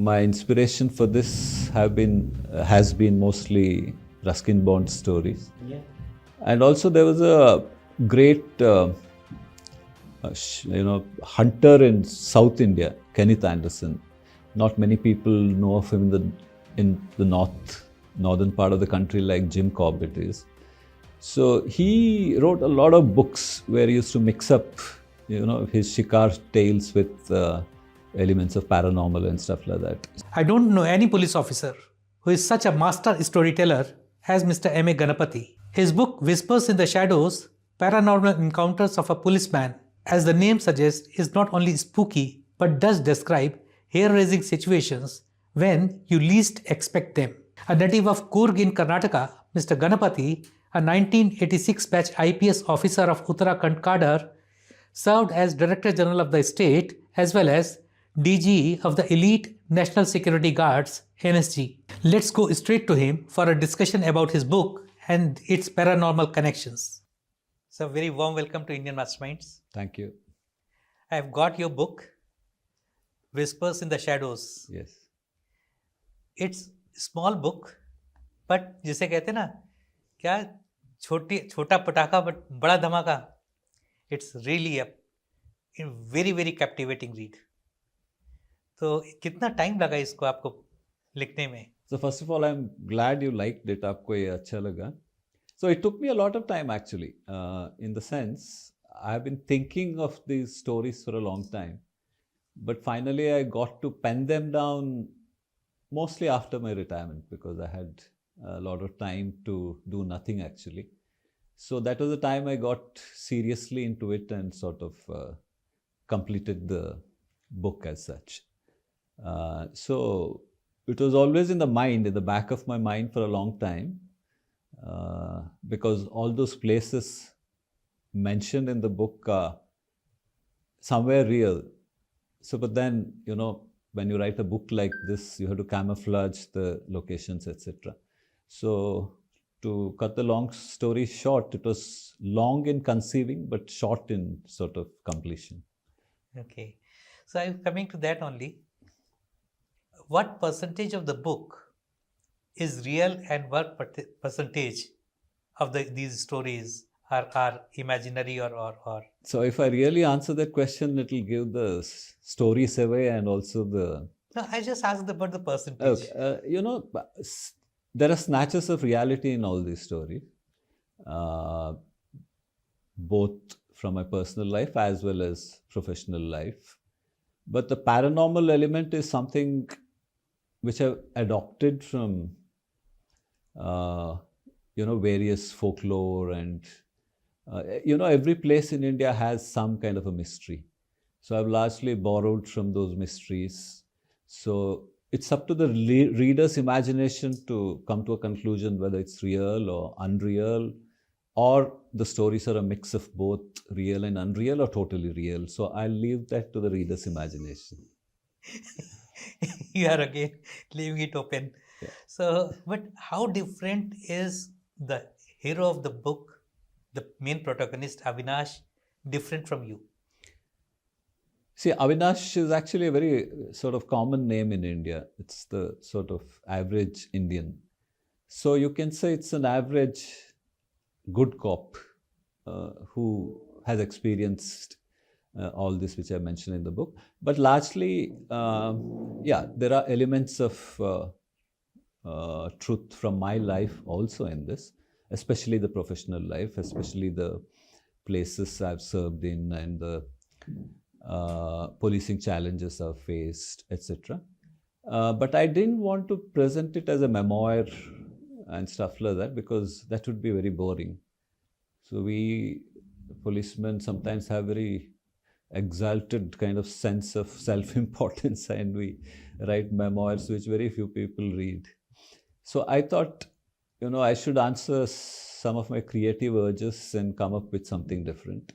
My inspiration for this has been mostly Ruskin Bond stories. Yeah. And also there was a great hunter in South India, Kenneth Anderson. Not many people know of him in the northern part of the country like Jim Corbett is. So he wrote a lot of books where he used to mix up, his shikar tales with elements of paranormal and stuff like that. I don't know any police officer who is such a master storyteller as Mr. MA Ganapathy. His book Whispers in the Shadows, Paranormal Encounters of a Policeman, as the name suggests, is not only spooky but does describe hair-raising situations when you least expect them. A native of Coorg in Karnataka, Mr. Ganapathy, a 1986 batch IPS officer of Uttarakhand cadre, served as Director General of the state as well as DG of the Elite National Security Guards, NSG. Let's go straight to him for a discussion about his book and its paranormal connections. So, very warm welcome to Indian Masterminds. Thank you. I have got your book, Whispers in the Shadows. Yes. It's small book, but जिसे कहते हैं ना क्या छोटा पटाखा but बड़ा धमाका. It's really a very very captivating read. तो कितना टाइम लगा इसको आपको लिखने में? So first of all, I'm glad you liked it. आपको ये अच्छा लगा. So it took me a lot of time actually. In the sense, I've been thinking of these stories for a long time, but finally I got to pen them down mostly after my retirement because I had a lot of time to do nothing actually. So that was the time I got seriously into it and sort of completed the book as such. So it was always in the back of my mind for a long time, because all those places mentioned in the book are somewhere real. So, but then, when you write a book like this, you have to camouflage the locations, etc. So, to cut the long story short, it was long in conceiving, but short in sort of completion. Okay. So, I'm coming to that only. What percentage of the book is real and what percentage of these stories are imaginary or? So if I really answer that question, it will give the stories away and also the... No, I just asked about the percentage. Okay. There are snatches of reality in all these stories, both from my personal life as well as professional life. But the paranormal element is something which I've adopted from, various folklore and, every place in India has some kind of a mystery. So I've largely borrowed from those mysteries. So it's up to the reader's imagination to come to a conclusion whether it's real or unreal, or the stories are a mix of both real and unreal or totally real. So I'll leave that to the reader's imagination. You are again leaving it open. Yeah. So, but how different is the hero of the book, the main protagonist, Avinash, different from you? See, Avinash is actually a very sort of common name in India. It's the sort of average Indian. So you can say it's an average good cop who has experienced all this which I mentioned in the book. But largely, there are elements of truth from my life also in this, especially the professional life, especially the places I've served in and the policing challenges I've faced, etc. But I didn't want to present it as a memoir and stuff like that because that would be very boring. So we policemen sometimes have very exalted kind of sense of self-importance and we write memoirs which very few people read. So I thought, I should answer some of my creative urges and come up with something different.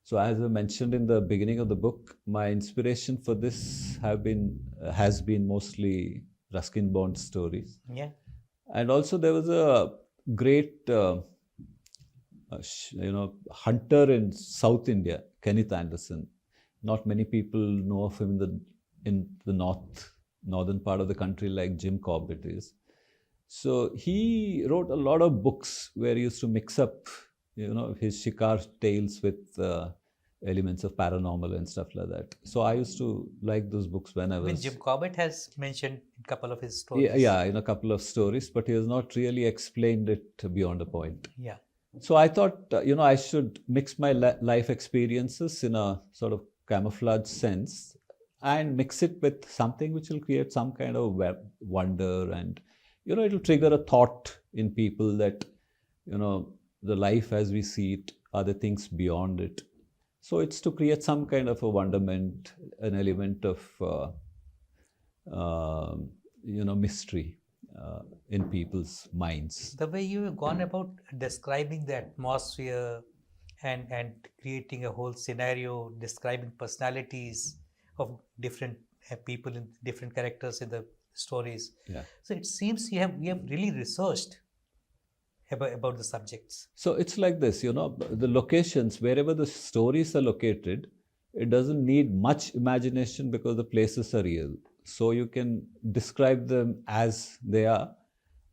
So as I mentioned in the beginning of the book, my inspiration for this has been mostly Ruskin Bond stories. Yeah. And also there was a great hunter in South India, Kenneth Anderson. Not many people know of him in the northern part of the country like Jim Corbett is. So he wrote a lot of books where he used to mix up, his shikar tales with elements of paranormal and stuff like that. So I used to like those books when I was. Jim Corbett has mentioned in a couple of his stories. Yeah, in a couple of stories, but he has not really explained it beyond a point. Yeah. So I thought, I should mix my life experiences in a sort of camouflage sense and mix it with something which will create some kind of wonder, and, it'll trigger a thought in people that, the life as we see it are the things beyond it. So it's to create some kind of a wonderment, an element of, mystery in people's minds. The way you have gone about describing the atmosphere and creating a whole scenario, describing personalities of different people and different characters in the stories. Yeah. So it seems you have really researched about the subjects. So it's like this, the locations, wherever the stories are located, it doesn't need much imagination because the places are real. So you can describe them as they are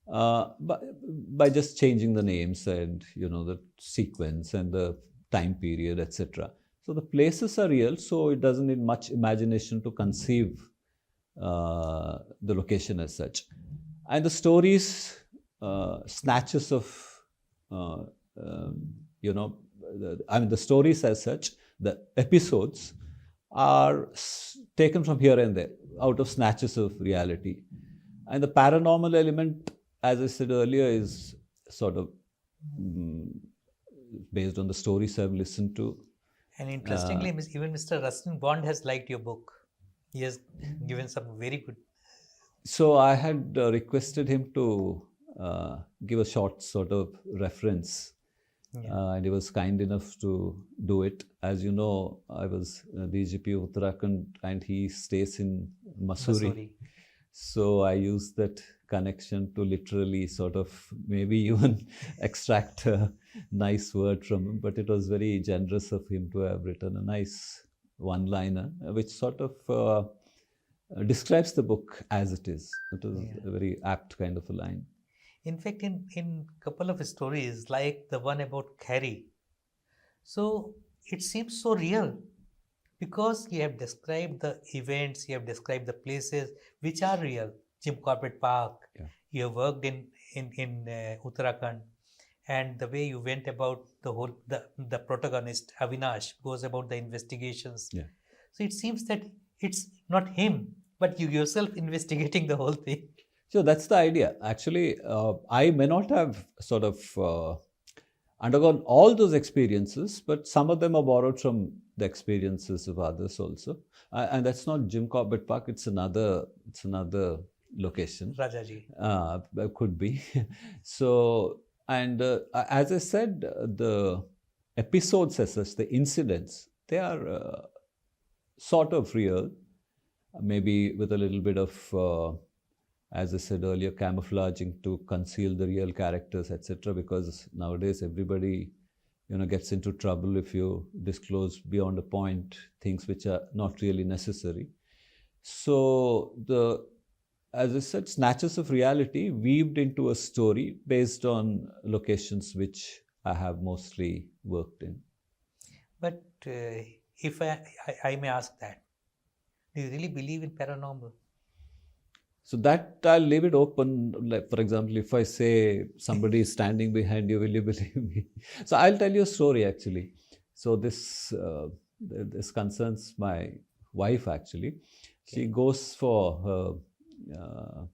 by just changing the names and, the sequence and the time period, etc. So the places are real, so it doesn't need much imagination to conceive the location as such. And the stories, snatches of, the stories as such, the episodes are taken from here and there, out of snatches of reality. And the paranormal element, as I said earlier, is sort of based on the stories I've listened to. And interestingly, even Mr. Rustin Bond has liked your book. He has given some very good. So I had requested him to give a short sort of reference. Yeah. And he was kind enough to do it. As you know, I was DGP of Uttarakhand and he stays in Mussoorie. So I used that connection to literally sort of maybe even extract a nice word from him. But it was very generous of him to have written a nice one-liner, which sort of describes the book as it is. It was a very apt kind of a line. In fact, in a couple of stories, like the one about Carrie, so it seems so real because you have described the events, you have described the places which are real. Jim Corbett Park, you have worked in Uttarakhand, and the way you went about the protagonist, Avinash, goes about the investigations. Yeah. So it seems that it's not him, but you yourself investigating the whole thing. So that's the idea. Actually, I may not have sort of undergone all those experiences, but some of them are borrowed from the experiences of others also. And that's not Jim Corbett Park. It's another location. Rajaji. Could be. So, and as I said, the episodes as such, the incidents, they are sort of real, maybe with a little bit of as I said earlier, camouflaging to conceal the real characters, etc. Because nowadays everybody, gets into trouble if you disclose beyond a point things which are not really necessary. So as I said, snatches of reality weaved into a story based on locations which I have mostly worked in. But if I may ask that, do you really believe in paranormal? So that I'll leave it open. Like, for example, if I say somebody is standing behind you, will you believe me? So I'll tell you a story actually. So this concerns my wife actually. She goes for her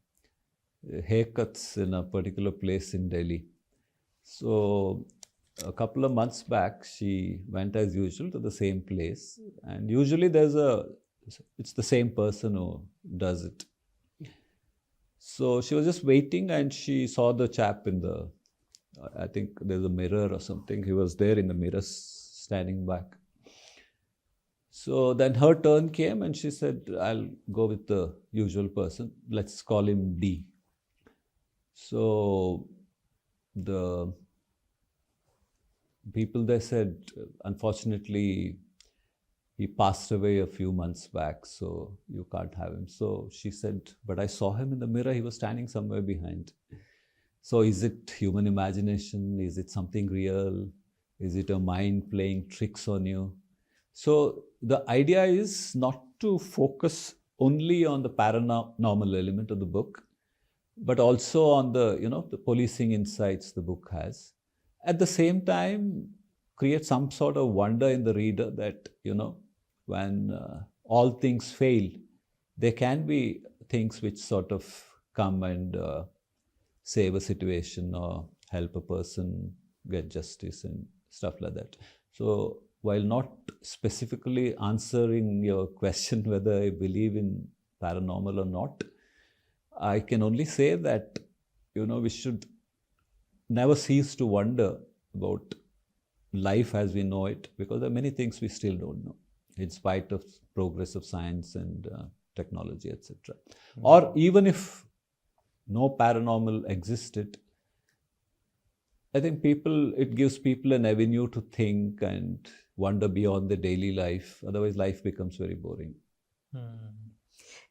haircuts in a particular place in Delhi. So a couple of months back, she went as usual to the same place. And usually it's the same person who does it. So she was just waiting and she saw the chap I think there's a mirror or something. He was there in the mirror standing back. So then her turn came and she said, I'll go with the usual person. Let's call him D. So the people there said, unfortunately, he passed away a few months back, so you can't have him. So she said, but I saw him in the mirror, he was standing somewhere behind. So is it human imagination? Is it something real? Is it a mind playing tricks on you? So the idea is not to focus only on the paranormal element of the book, but also on the, the policing insights the book has. At the same time, create some sort of wonder in the reader that, when all things fail, there can be things which sort of come and save a situation or help a person get justice and stuff like that. So while not specifically answering your question whether I believe in paranormal or not, I can only say that, we should never cease to wonder about life as we know it, because there are many things we still don't know, in spite of progress of science and technology, etc. Mm-hmm. Or even if no paranormal existed, I think it gives people an avenue to think and wonder beyond their daily life. Otherwise, life becomes very boring.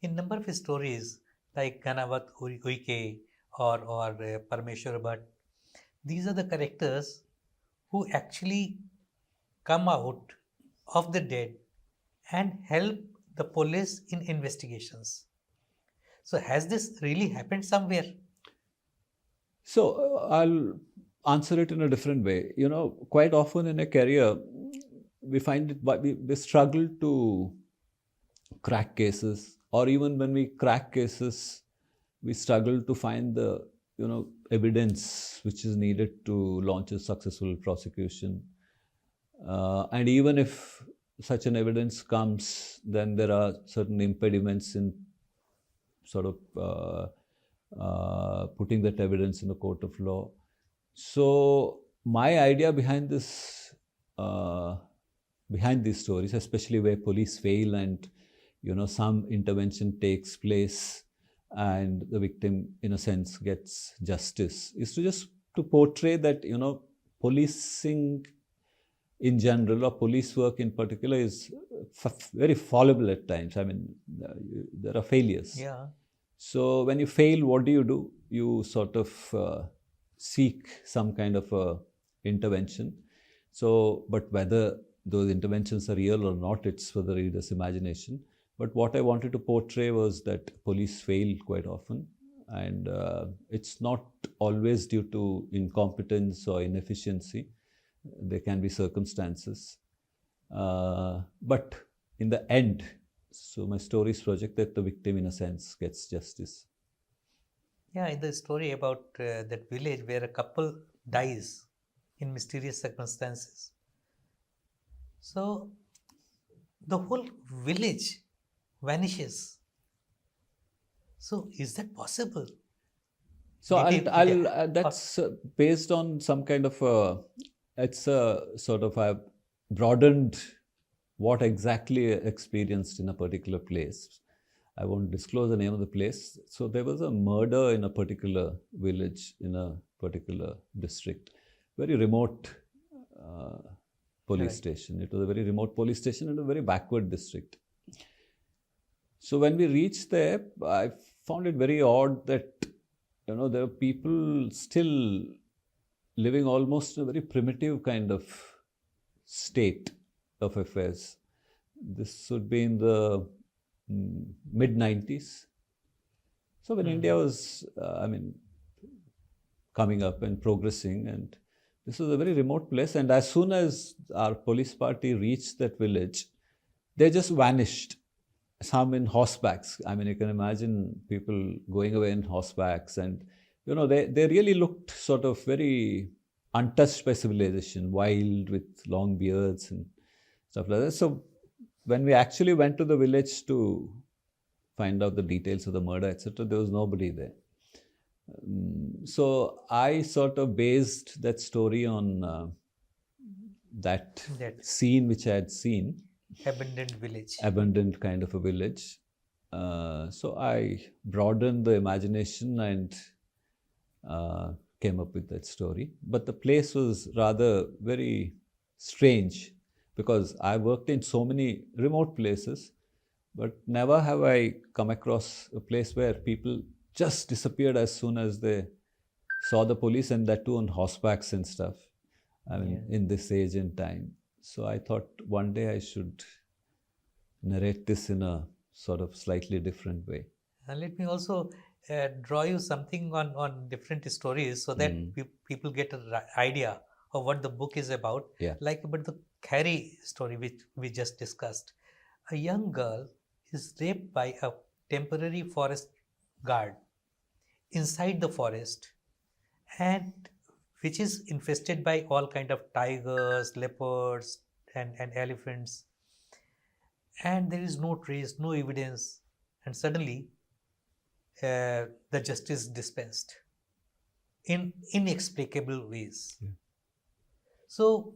In number of stories like Ganavat Uike or Parmeshwar Bhatt, these are the characters who actually come out of the dead and help the police in investigations. So has this really happened somewhere? So I'll answer it in a different way. Quite often in a career, we find it, we struggle to crack cases, or even when we crack cases, we struggle to find the, evidence which is needed to launch a successful prosecution. And even if such an evidence comes, then there are certain impediments in sort of putting that evidence in the court of law. So my idea behind this, behind these stories, especially where police fail and some intervention takes place and the victim, in a sense, gets justice, is to portray that policing in general, or police work in particular, is very fallible at times. I mean, there are failures. Yeah. So when you fail, what do? You sort of seek some kind of intervention. So, but whether those interventions are real or not, it's for the reader's imagination. But what I wanted to portray was that police fail quite often, and it's not always due to incompetence or inefficiency. There can be circumstances. But in the end, so my stories project that the victim, in a sense, gets justice. Yeah, in the story about that village where a couple dies in mysterious circumstances. So the whole village vanishes. So is that possible? So that's based on some kind of it's a sort of a broadened what exactly experienced in a particular place. I won't disclose the name of the place. So there was a murder in a particular village in a particular district, very remote police station. It was a very remote police station in a very backward district. So when we reached there, I found it very odd that, there are people still living almost in a very primitive kind of state of affairs. This would be in the mid-90s. So when India was, coming up and progressing, and this was a very remote place. And as soon as our police party reached that village, they just vanished. Some in horsebacks. I mean, you can imagine people going away in horsebacks, and they really looked sort of very untouched by civilization, wild with long beards and stuff like that. So when we actually went to the village to find out the details of the murder, etc., there was nobody there. So I sort of based that story on that scene which I had seen. Abandoned village. Abandoned kind of a village. So I broadened the imagination and came up with that story. But the place was rather very strange. because I worked in so many remote places, but never have I come across a place where people just disappeared as soon as they saw the police, and that too on horsebacks and stuff. I mean, in this age and time. So I thought one day I should narrate this in a sort of slightly different way. And let me also draw you something on different stories so that people get an idea of what the book is about. Yeah. Like about the Carrie story, which we just discussed. A young girl is raped by a temporary forest guard inside the forest, and which is infested by all kind of tigers, leopards, and elephants. And there is no trace, no evidence, and suddenly the justice dispensed in inexplicable ways. Yeah. So,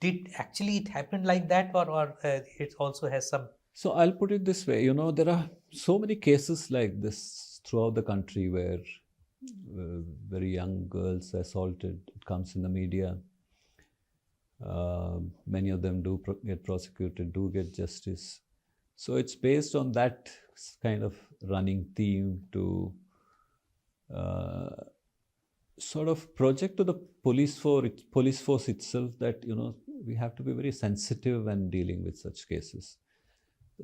did actually it happen like that, or it also has some? So I'll put it this way, there are so many cases like this throughout the country where very young girls assaulted. It comes in the media. Many of them do get prosecuted, do get justice. So it's based on that kind of running theme to sort of project to the police force itself that we have to be very sensitive when dealing with such cases.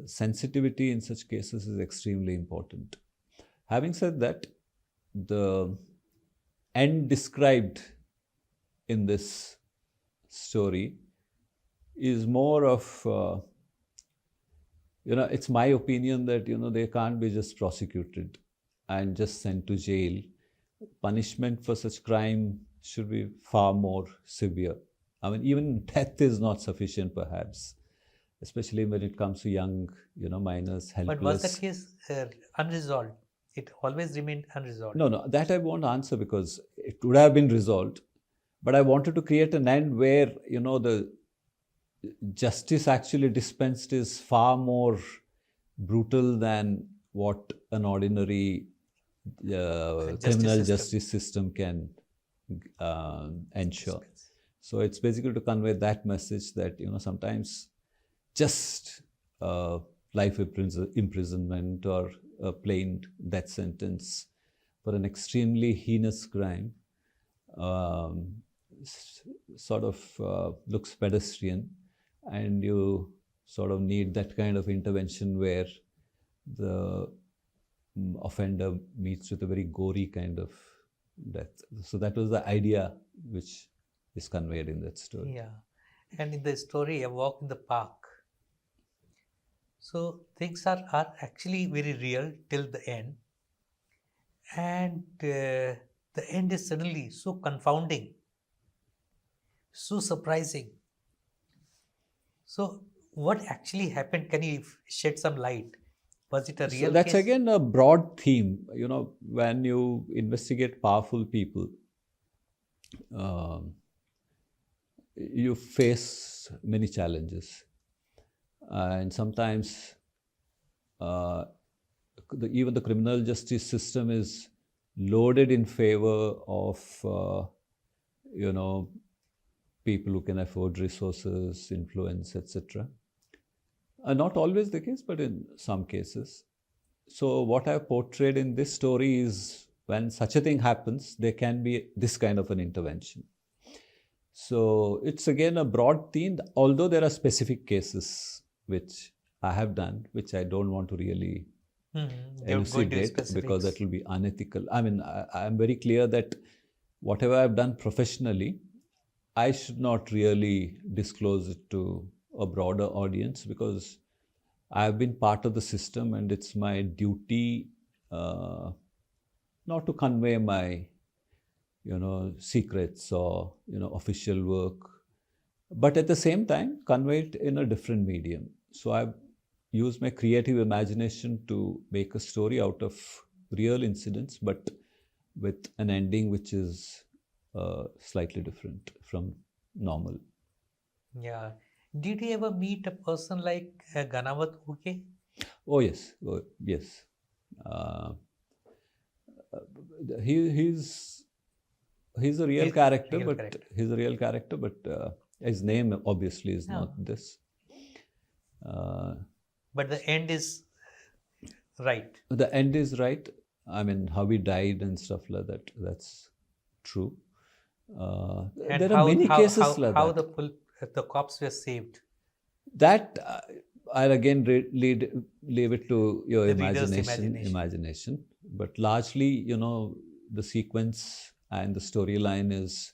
Sensitivity in such cases is extremely important. Having said that, the end described in this story is more of it's my opinion that they can't be just prosecuted and just sent to jail. Punishment for such crime should be far more severe. I mean, even death is not sufficient perhaps, especially when it comes to young minors, helpless. But was that case unresolved? It always remained unresolved. No, that I won't answer because it would have been resolved. But I wanted to create an end where, the justice actually dispensed is far more brutal than what an ordinary criminal justice system can ensure. So it's basically to convey that message that, sometimes just life imprisonment or a plain death sentence for an extremely heinous crime sort of looks pedestrian, and you sort of need that kind of intervention where the offender meets with a very gory kind of death. So that was the idea which is conveyed in that story. Yeah. And in the story, A Walk in the Park. So things are actually very real till the end. And the end is suddenly so confounding, so surprising. So what actually happened? Can you shed some light? Was it a real So that's case? again a broad theme. When you investigate powerful people, you face many challenges. And sometimes even the criminal justice system is loaded in favor of, people who can afford resources, influence, etc. Not always the case, but in some cases. So what I've portrayed in this story is when such a thing happens, there can be this kind of an intervention. So it's again a broad theme, although there are specific cases which I have done, which I don't want to really elucidate because that will be unethical. I mean, I'm very clear that whatever I've done professionally, I should not really disclose it to a broader audience because I've been part of the system and it's my duty not to convey my, secrets or, official work, but at the same time convey it in a different medium. So I've used my creative imagination to make a story out of real incidents, but with an ending which is slightly different from normal. Yeah. Did you ever meet a person like Ganapathy? Oh yes, yes. He's a real character, but he's a real character. But His name obviously is No. not this. But the end is right. The end is right. I mean, how he died and stuff like that, that's true. And There are many cases like how that. the cops were saved. That I'll again leave it to your The reader's imagination. But largely, you know, the sequence and the storyline is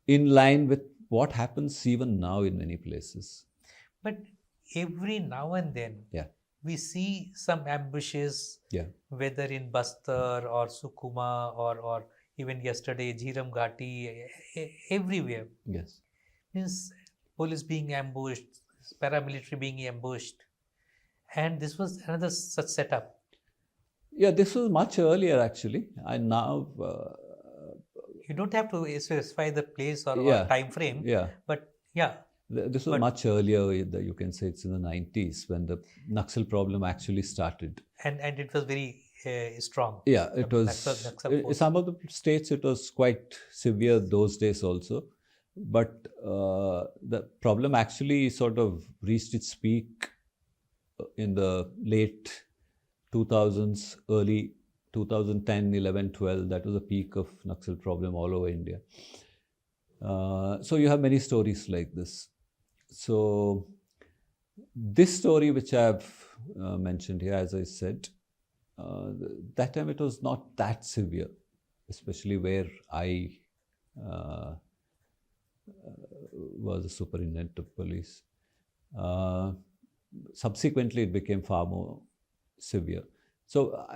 in line with what happens even now in many places. But every now and then, Yeah. we see some ambushes, Yeah. whether in Bastar or Sukuma or even yesterday, Jhiram Ghati, everywhere. Yes. Means police being ambushed, paramilitary being ambushed. And this was another such setup. Yeah, this was much earlier actually. I now. You don't have to specify the place or Yeah. time frame, Yeah. but yeah, This was much earlier. You can say it's in the 90s when the Naxal problem actually started. and it was very strong. Yeah, it The was. Naxal force. Some of the states it was quite severe those days also, but the problem actually sort of reached its peak in the late 2000s, early 2010, 11, 12. That was a peak of Naxal problem all over India. So you have many stories like this. So this story which I've mentioned here, as I said, that time it was not that severe, especially where I was a superintendent of police. Subsequently, it became far more severe. So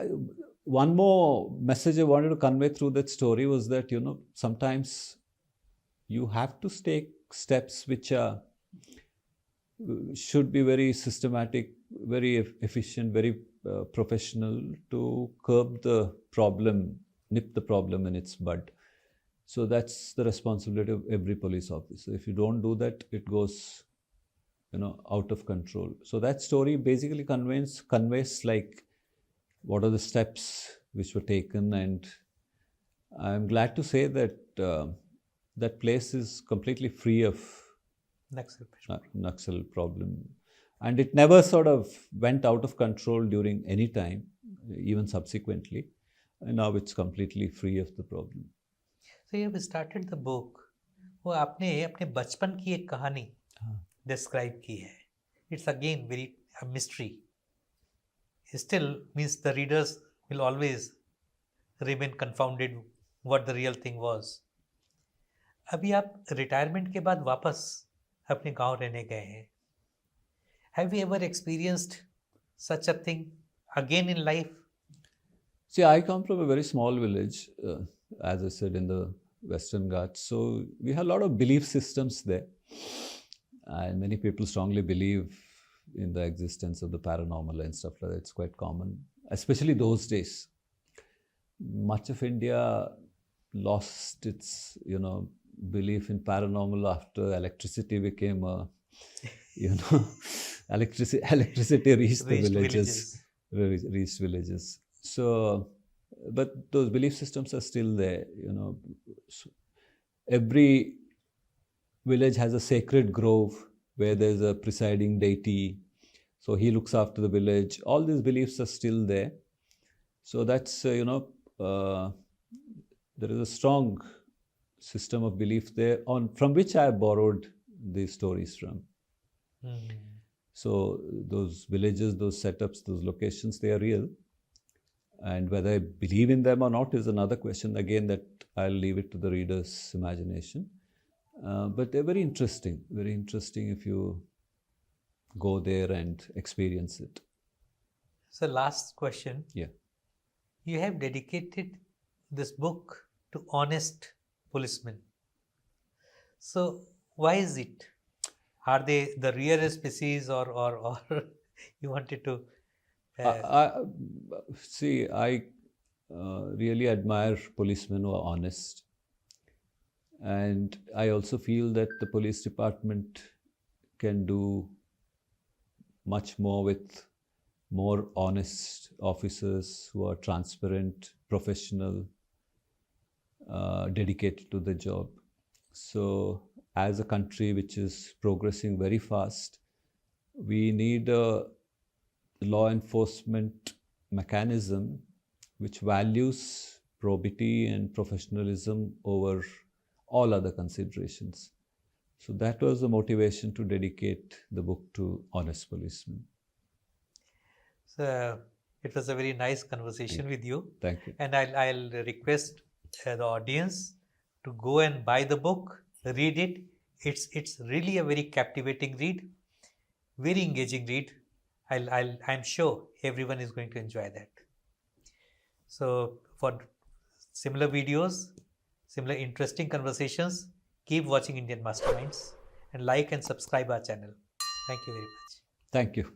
one more message I wanted to convey through that story was that, you know, sometimes you have to take steps which are should be very systematic, very efficient, very professional to curb the problem, nip the problem in its bud. So that's the responsibility of every police officer. If you don't do that, it goes, you know, out of control. So that story basically conveys like what are the steps which were taken, and I'm glad to say that that place is completely free of Naxal problem, and it never sort of went out of control during any time, even subsequently, and now it's completely free of the problem. So you have started the book. वो आपने अपने बचपन की एक कहानी describe की है. It's again very a mystery. Still means the readers will always remain confounded what the real thing was. अभी आप रिटायरमेंट के बाद वापस अपने गांव रहने गए हैं. Have you ever experienced such a thing again in life? See, I come from a very small village, as I said, in the Western Ghats. So we have a lot of belief systems there. And many people strongly believe in the existence of the paranormal and stuff like that. It's quite common, especially those days. Much of India lost its, you know, belief in paranormal after electricity became a, you know, electricity reached the villages. Reached villages. So, but those belief systems are still there, you know. Every village has a sacred grove where there's a presiding deity. So he looks after the village. All these beliefs are still there. So that's, you know, there is a strong system of belief there from which I borrowed these stories from. So those villages, those setups, those locations, they are real. And whether I believe in them or not is another question, again, that I'll leave it to the reader's imagination. But they're very interesting if you go there and experience it. So last question. Yeah. You have dedicated this book to honest policemen. So why is it? Are they the rarest species or you wanted to... See, I really admire policemen who are honest. And I also feel that the police department can do much more with more honest officers who are transparent, professional, dedicated to the job. So as a country which is progressing very fast, we need a law enforcement mechanism which values probity and professionalism over all other considerations. So that was the motivation to dedicate the book to Honest Policeman. So it was a very nice conversation with you. Thank you. And I'll request the audience to go and buy the book, read it. It's really a very captivating read, very engaging read. I'm sure everyone is going to enjoy that. So for similar videos, similar interesting conversations, keep watching Indian Masterminds and like and subscribe our channel. Thank you very much. Thank you.